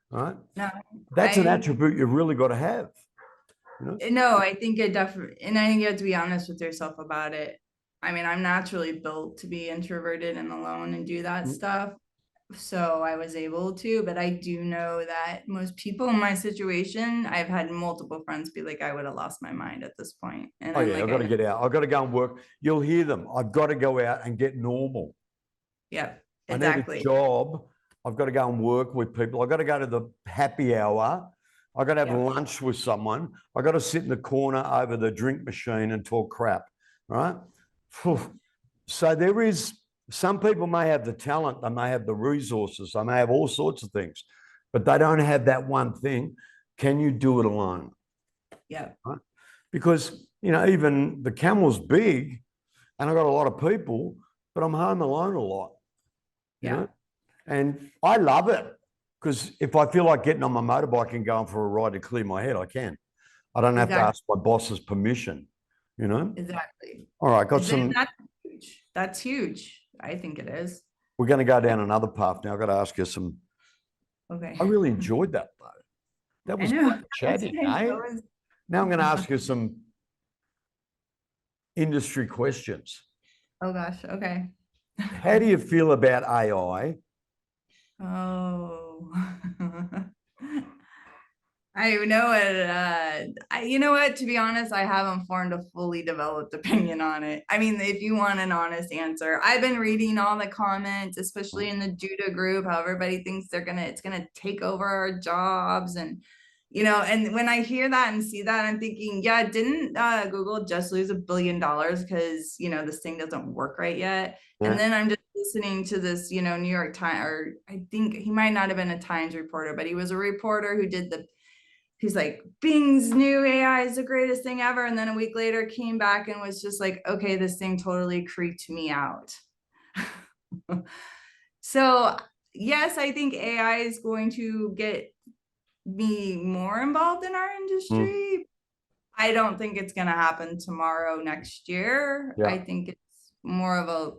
right? No, that's an attribute you've really got to have. No, I think it definitely, and I think you have to be honest with yourself about it. I mean, I'm naturally built to be introverted and alone and do that stuff. So I was able to, but I do know that most people in my situation, I've had multiple friends be like, I would have lost my mind at this point. And I've got to get out. I've got to go and work. You'll hear them. I've got to go out and get normal. Yeah, exactly. I need a job. I've got to go and work with people. I've got to go to the happy hour. I've got to have lunch with someone. I've got to sit in the corner over the drink machine and talk crap, right? So there is, some people may have the talent, they may have the resources, they may have all sorts of things, but they don't have that one thing. Can you do it alone? Yeah. Right? Because, even TheCamel's big, and I got a lot of people, but I'm home alone a lot, you know? And I love it because if I feel like getting on my motorbike and going for a ride to clear my head, I can. I don't have to ask my boss's permission, you know? Exactly. All right, got some. That's huge. That's huge. I think it is. We're going to go down another path now. I've got to ask you some. Okay. I really enjoyed that, though. That was quite chatting, eh? Now I'm going to ask you some industry questions. Oh, gosh. Okay. How do you feel about AI? Oh. I know it. You know what? To be honest, I haven't formed a fully developed opinion on it. I mean, if you want an honest answer, I've been reading all the comments, especially in the Judah group, how everybody thinks it's gonna take over our jobs, and and when I hear that and see that, I'm thinking, yeah, didn't Google just lose $1 billion because this thing doesn't work right yet? Yeah. And then I'm just listening to this, New York Times, or I think he might not have been a Times reporter, but he was a reporter who did he's like, Bing's new AI is the greatest thing ever. And then a week later came back and was just like, okay, this thing totally creeped me out. So yes, I think AI is going to get me more involved in our industry. I don't think it's going to happen tomorrow, next year. Yeah. I think it's more of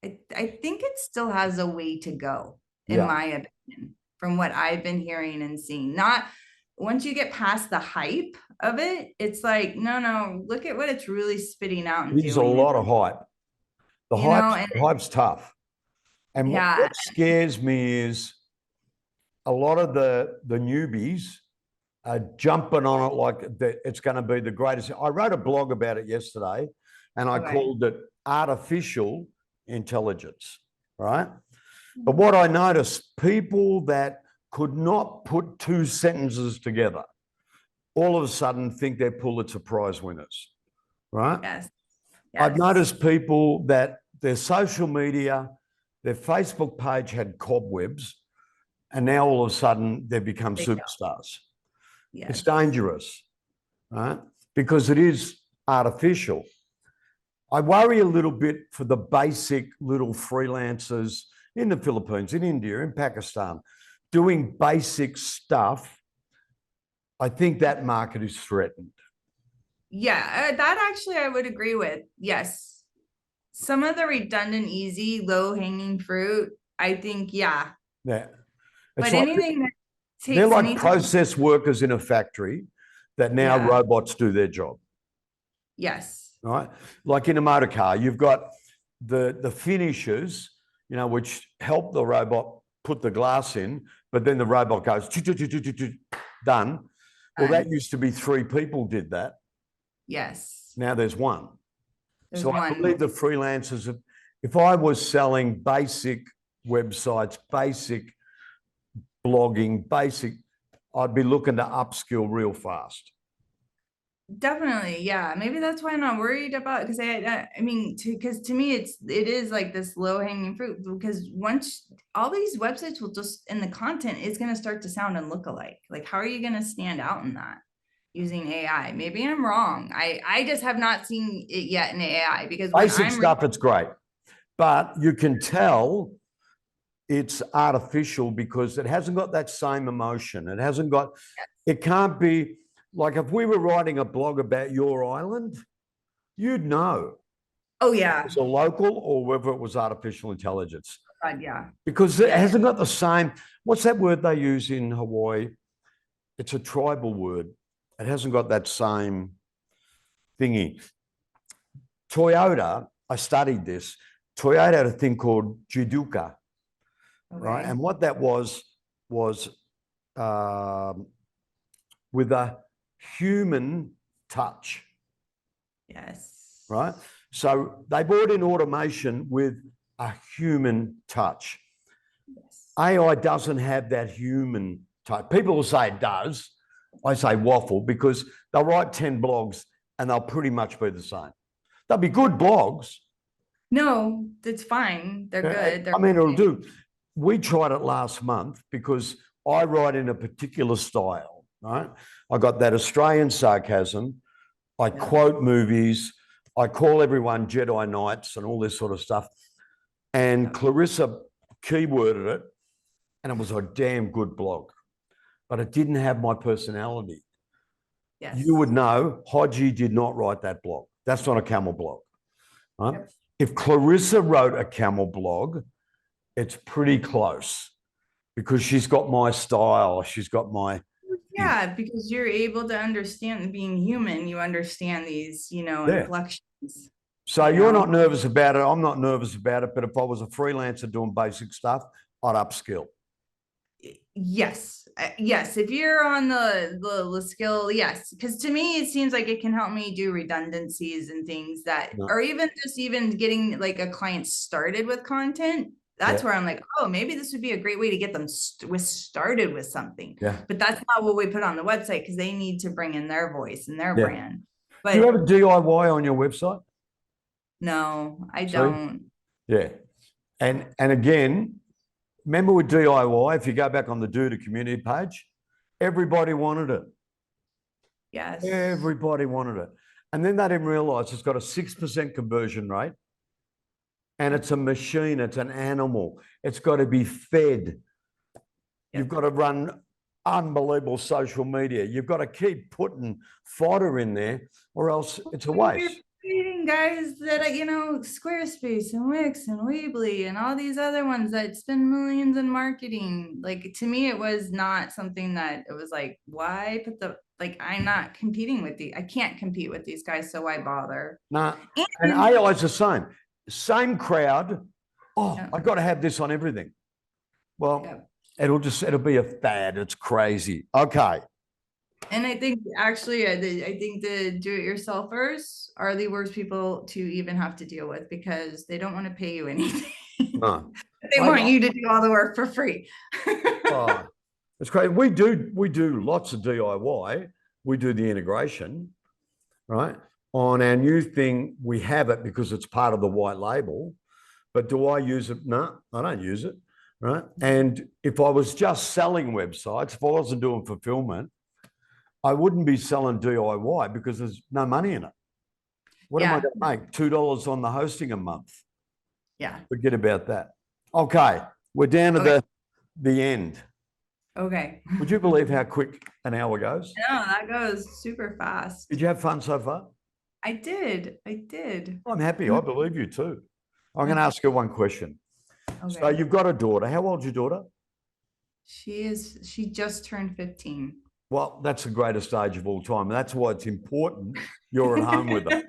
I think it still has a way to go, in my opinion, from what I've been hearing and seeing. Not once you get past the hype of it, it's like, no, look at what it's really spitting out and There's a lot of hype. The hype's tough. And what scares me is a lot of the newbies are jumping on it like it's going to be the greatest. I wrote a blog about it yesterday, and I called it Artificial Intelligence, right? But what I noticed, people that could not put two sentences together, all of a sudden think they're Pulitzer Prize winners, right? Yes. I've noticed people that their social media, their Facebook page had cobwebs, and now all of a sudden they've become superstars. Yes. It's dangerous, right? Because it is artificial. I worry a little bit for the basic little freelancers in the Philippines, in India, in Pakistan, doing basic stuff. I think that market is threatened. Yeah, that actually I would agree with. Yes. Some of the redundant, easy, low-hanging fruit, I think, yeah. Yeah. But anything that takes they're like process workers in a factory that now robots do their job. Yes. Right? Like in a motor car, you've got the finishers, which help the robot put the glass in, but then the robot goes, done. Well, that used to be 3 people did that. Yes. Now there's one. I believe the freelancers, if I was selling basic websites, basic blogging, I'd be looking to upskill real fast. Definitely. Yeah. Maybe that's why I'm not worried about, because because to me, it is like this low hanging fruit, because once all these websites will just, and the content is going to start to sound and look alike. Like, how are you going to stand out in that using AI? Maybe I'm wrong. I just have not seen it yet in AI, because basic stuff, it's great, but you can tell it's artificial because it hasn't got that same emotion. It hasn't got, it can't be like if we were writing a blog about your island, you'd know. Oh, yeah. If it's a local or whether it was artificial intelligence. Yeah. Because it hasn't got the same, what's that word they use in Hawaii? It's a tribal word. It hasn't got that same thingy. Toyota, I studied this. Toyota had a thing called Juduka. Okay. Right, and what that was with a human touch. Yes. Right, so they brought in automation with a human touch. Yes. AI doesn't have that human touch. People will say it does. I say waffle, because they'll write 10 blogs and they'll pretty much be the same. They'll be good blogs. No, that's fine. They're good. It'll do. We tried it last month because I write in a particular style, right? I got that Australian sarcasm. I quote movies. I call everyone Jedi Knights and all this sort of stuff. And Clarissa keyworded it, and it was a damn good blog, but it didn't have my personality. Yes. You would know Hodgie did not write that blog. That's not a camel blog. Right? Yep. If Clarissa wrote a camel blog, it's pretty close because she's got my style. She's got my. Yeah, because you're able to understand being human. You understand these, inflections. So you're not nervous about it. I'm not nervous about it. But if I was a freelancer doing basic stuff, I'd upskill. Yes. Yes. If you're on the skill, yes. Because to me, it seems like it can help me do redundancies and things that, or even getting like a client started with content. That's where I'm like, oh, maybe this would be a great way to get them started with something. Yeah. But that's not what we put on the website because they need to bring in their voice and their brand. But do you have a DIY on your website? No, I don't. Yeah. And again, remember with DIY, if you go back on the Do the Community page, everybody wanted it. Yes. Everybody wanted it. And then they didn't realize it's got a 6% conversion rate. And it's a machine, it's an animal. It's got to be fed. You've got to run unbelievable social media. You've got to keep putting fodder in there or else it's a waste. Reading guys that Squarespace and Wix and Weebly and all these other ones that spend millions in marketing. Like to me, it was not something that it was like, why put I'm not competing with I can't compete with these guys, so why bother? Nah, and AI is the same crowd. Oh, I got to have this on everything. Well, it'll be a fad. It's crazy. Okay. And I think actually, I think the do-it-yourselfers are the worst people to even have to deal with because they don't want to pay you anything. No. They want you to do all the work for free. Oh, it's crazy. We do lots of DIY. We do the integration, right? On our new thing, we have it because it's part of the white label. But do I use it? No, I don't use it, right? And if I was just selling websites, if I wasn't doing fulfillment, I wouldn't be selling DIY because there's no money in it. What am I going to make? $2 on the hosting a month. Yeah. Forget about that. Okay. We're down to the end. Okay. Would you believe how quick an hour goes? No, that goes super fast. Did you have fun so far? I did. I'm happy. I believe you too. I'm going to ask you one question. Okay. So you've got a daughter. How old's your daughter? She just turned 15. Well, that's the greatest age of all time. That's why it's important you're at home with her.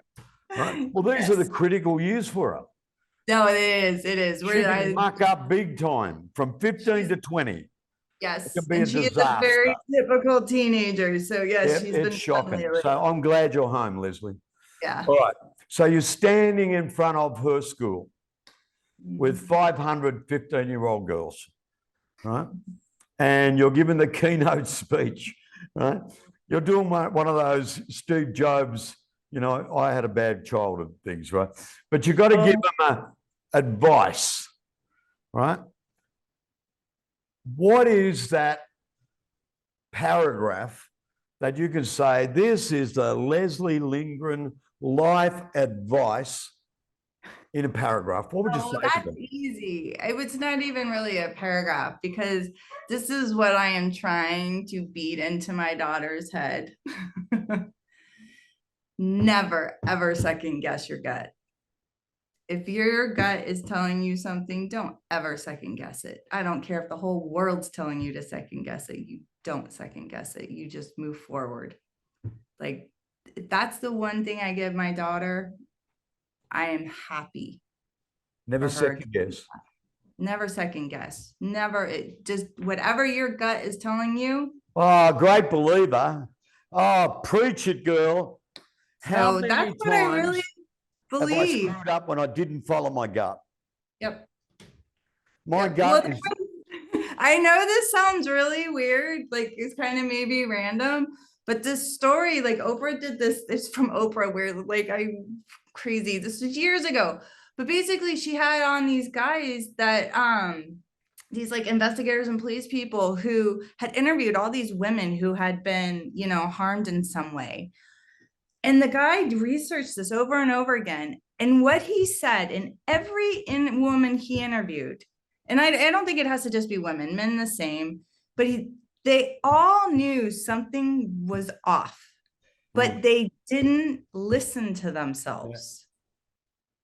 Right? Well, these are the critical years for her. No, it is. It is. She can muck up big time from 15 to 20. Yes, and she is a very typical teenager. So yes, she's been shocking. So I'm glad you're home, Leslie. Yeah. All right. So you're standing in front of her school with 500 15-year-old girls, right? And you're giving the keynote speech, right? You're doing one of those Steve Jobs, I had a bad childhood things, right? But you've got to give them advice, right? What is that paragraph that you can say, this is the Lesli Lindgren life advice in a paragraph? What would you say? That's easy. It's not even really a paragraph because this is what I am trying to beat into my daughter's head. Never, ever second guess your gut. If your gut is telling you something, don't ever second guess it. I don't care if the whole world's telling you to second guess it. You don't second guess it. You just move forward. Like, that's the one thing I give my daughter. I am happy. Never second guess. Never second guess. Never. Just whatever your gut is telling you. Oh, great believer. Oh, preach it, girl. How many that's times what I really believe. have I screwed up when I didn't follow my gut? Yep. My gut is. I know this sounds really weird. Like it's kind of maybe random, but this story, like Oprah did this. It's from Oprah where crazy. This was years ago. But basically she had on these guys that, these like investigators and police people who had interviewed all these women who had been, harmed in some way. And the guy researched this over and over again. And what he said in every woman he interviewed, and I don't think it has to just be women, men the same, but they all knew something was off, but they didn't listen to themselves.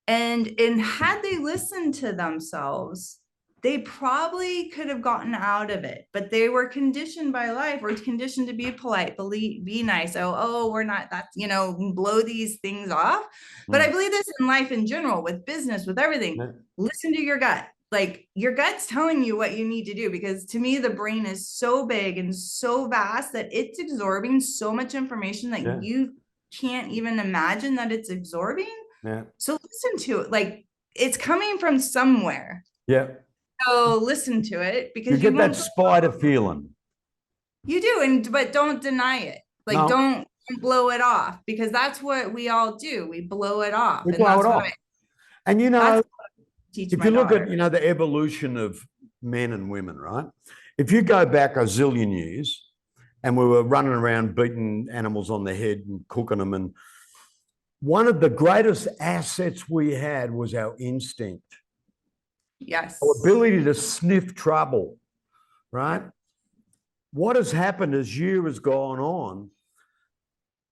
And had they listened to themselves, they probably could have gotten out of it, but they were conditioned by life, or conditioned to be polite, be nice. Oh, we're not, that's, blow these things off. But I believe this in life in general, with business, with everything. Listen to your gut. Like, your gut's telling you what you need to do, because to me, the brain is so big and so vast that it's absorbing so much information that you can't even imagine that it's absorbing. So listen to it. Like, it's coming from somewhere. So listen to it, because you get that spider feeling. You do, but don't deny it. Like, don't blow it off, because that's what we all do. We blow it off. We blow it off. And if you look at, the evolution of men and women, right? If you go back a zillion years, and we were running around beating animals on the head and cooking them, and one of the greatest assets we had was our instinct. Yes. Our ability to sniff trouble, right? What has happened as year has gone on,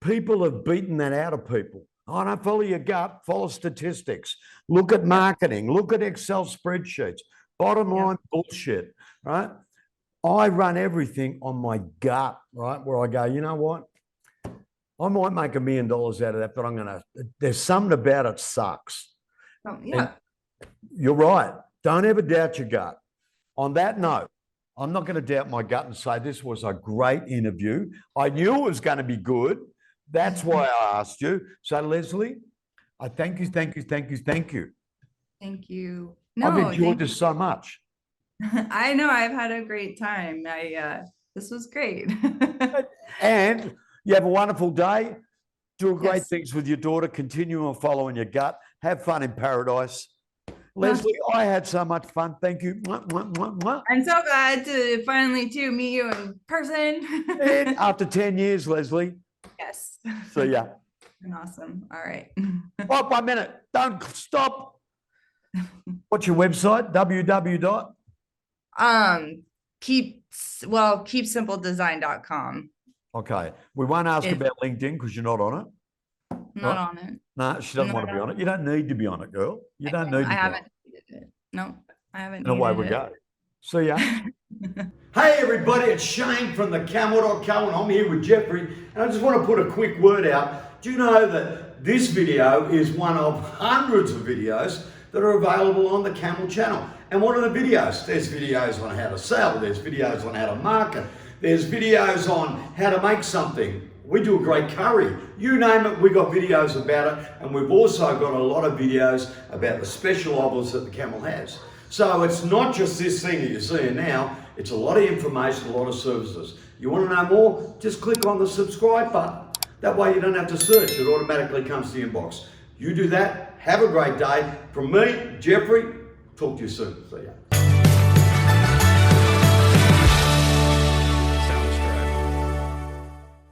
people have beaten that out of people. Oh, don't follow your gut, follow statistics. Look at marketing, look at Excel spreadsheets, bottom line bullshit, right? I run everything on my gut, right? Where I go, you know what? I might make $1 million out of that, but there's something about it sucks. And you're right. Don't ever doubt your gut. On that note, I'm not going to doubt my gut and say this was a great interview. I knew it was going to be good. That's why I asked you. So, Lesli, I thank you. Thank you. No, I've enjoyed this so much. I know. I've had a great time. This was great. And you have a wonderful day. Do great things with your daughter. Continue on following your gut. Have fun in paradise. Lesli, I had so much fun. Thank you. I'm so glad to finally meet you in person. After 10 years, Lesli. Yes. So yeah. Awesome. All right. Oh, 1 minute. Don't stop. What's your website? www. Keepsimpledesign.com. Okay. We won't ask about LinkedIn because you're not on it. Not on it. No, she doesn't want to be on it. You don't need to be on it, girl. You don't need to be on it. I haven't needed it. No, I haven't. And away we go. See ya. Hey everybody, it's Shane from TheCamel.co, and I'm here with Jeffrey, and I just want to put a quick word out. Do you know that this video is one of hundreds of videos that are available on the Camel channel? And what are the videos? There's videos on how to sell, there's videos on how to market, there's videos on how to make something. We do a great curry. You name it, we've got videos about it, and we've also got a lot of videos about the special offers that the Camel has. So it's not just this thing that you're seeing now, it's a lot of information, a lot of services. You want to know more? Just click on the subscribe button. That way you don't have to search, it automatically comes to your inbox. You do that, have a great day. From me, Jeffrey, talk to you soon. See ya.